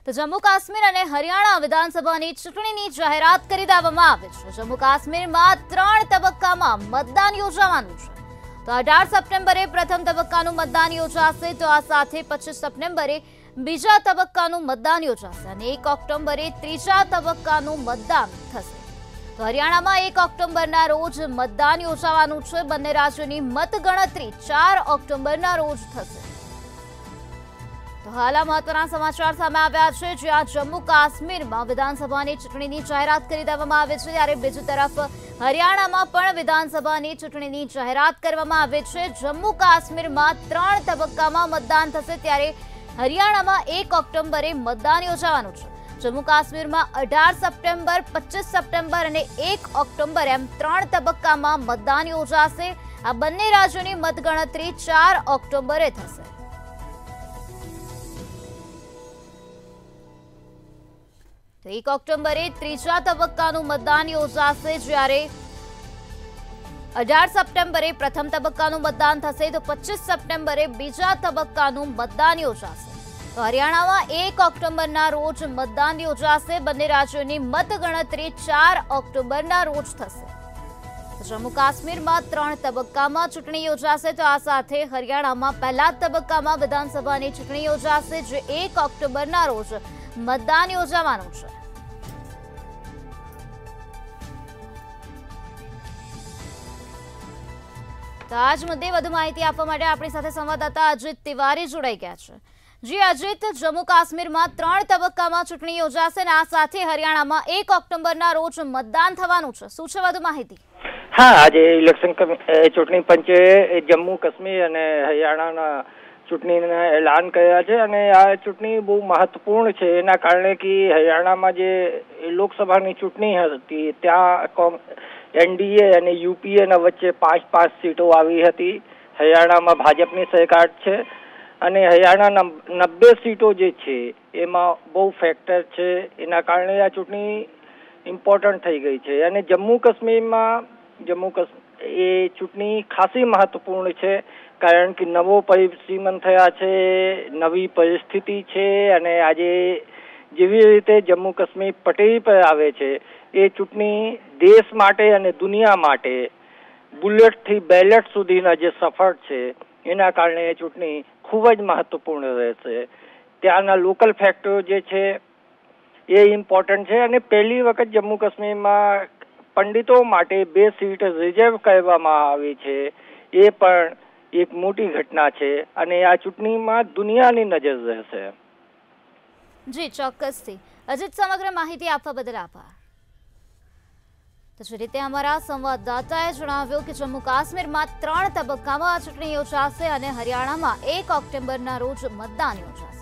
તો જમ્મુ કાશ્મીર અને હરિયાણા વિધાનસભાની ચૂંટણીની જાહેરાત કરી દેવામાં આવી છે। જમ્મુ કાશ્મીરમાં 3 તબક્કામાં મતદાન યોજાવાનું છે। તો 18 સપ્ટેમ્બરે પ્રથમ તબક્કાનું મતદાન યોજાશે, તો આ સાથે 25 સપ્ટેમ્બરે બીજા તબક્કાનું મતદાન યોજાશે અને 1 ઓક્ટોબરે ત્રીજા તબક્કાનું મતદાન થશે। તો હરિયાણામાં 1 ઓક્ટોબરના રોજ મતદાન યોજાવાનું છે। બંને રાજ્યોની મતગણતરી 4 ઓક્ટોબરના રોજ થશે। તો હાલ મહત્વના સમાચાર સામે આવ્યા છે, જ્યાં જમ્મુ કાશ્મીરમાં વિધાનસભાની ચૂંટણીની જાહેરાત કરી દેવામાં આવી છે, ત્યારે બીજી તરફ હરિયાણામાં પણ વિધાનસભાની ચૂંટણીની જાહેરાત કરવામાં આવી છે। જમ્મુ કાશ્મીરમાં 3 તબક્કામાં મતદાન થશે, ત્યારે હરિયાણામાં 1 ઓક્ટોબરે મતદાન યોજાવાનું છે। જમ્મુ કાશ્મીરમાં 18 સપ્ટેમ્બર, 25 સપ્ટેમ્બર અને 1 ઓક્ટોબર એમ 3 તબક્કામાં મતદાન યોજાશે। આ બંને રાજ્યોની મતગણતરી 4 ઓક્ટોબરે થશે। તો 1 ઓક્ટોબરે ત્રીજા તબક્કાનું મતદાન યોજાશે, જ્યારે 18 સપ્ટેમ્બરે પ્રથમ તબક્કાનું મતદાન થશે, તો 25 સપ્ટેમ્બરે બીજા તબક્કાનું મતદાન યોજાશે। તો હરિયાણામાં 1 ઓક્ટોબરના રોજ મતદાન યોજાશે। બંને રાજ્યોની મતગણતરી 4 ઓક્ટોબરના રોજ થશે। જમ્મુ કાશ્મીરમાં 3 તબક્કામાં ચૂંટણી યોજાશે, તો આ સાથે હરિયાણામાં પહેલા તબક્કામાં વિધાનસભાની ચૂંટણી યોજાશે, જે 1 ઓક્ટોબરના રોજ મતદાન યોજાવાનું છે। તો આજ મુદ્દે વધુ માહિતી આપવા માટે આપણી સાથે સંવાદદાતા અજીત તિવારી જોડાઈ ગયા છે। જી અજીત, જમ્મુ કાશ્મીરમાં 3 તબક્કામાં ચૂંટણી યોજાશે અને આ સાથે હરિયાણામાં 1 ઓક્ટોબરના રોજ મતદાન થવાનું છે। શું છે વધુ માહિતી? હા, આજે ઇલેક્શન ચૂંટણી પંચે જમ્મુ કાશ્મીર અને હરિયાણાના ચૂંટણીના એલાન કર્યા છે અને આ ચૂંટણી બહુ મહત્વપૂર્ણ છે। એના કારણે કે હરિયાણામાં જે લોકસભાની ચૂંટણી હતી ત્યાં એનડીએ અને યુપીએના વચ્ચે 5 સીટો આવી હતી। હરિયાણામાં ભાજપની સરકાર છે અને હરિયાણાના 90 સીટો જે છે એમાં બહુ ફેક્ટર છે, એના કારણે આ ચૂંટણી ઇમ્પોર્ટન્ટ થઈ ગઈ છે। અને જમ્મુ કાશ્મીરમાં એ ચૂંટણી ખાસી મહત્વપૂર્ણ છે, કારણ કે નવો પરિસીમન થયા છે, નવી પરિસ્થિતિ છે અને આજે જેવી રીતે જમ્મુ કાશ્મીર પટરી પર આવે છે એ ચૂંટણી દેશ માટે અને દુનિયા માટે બુલેટથી બેલેટ સુધીના જે સફર છે એના કારણે એ ચૂંટણી ખૂબ જ મહત્વપૂર્ણ રહેશે। ત્યાંના લોકલ ફેક્ટરો જે છે એ ઇમ્પોર્ટન્ટ છે અને પહેલી વખત જમ્મુ કાશ્મીરમાં પંડિતો માટે 2 સીટ રિઝર્વ કરવામાં આવી છે, એ પણ એક મોટી ઘટના છે અને આ ચૂંટણીમાં દુનિયાની નજર રહેશે। જી ચોક્કસથી અજીત, સમગ્ર માહિતી આપવા બદલ આભાર। તો જે રીતે અમારા સંવાદદાતાએ જણાવ્યું કે જમ્મુ કાશ્મીરમાં 3 તબક્કામાં ચૂંટણી યોજાશે અને હરિયાણામાં 1 ઓક્ટોબરના રોજ મતદાન યોજાશે।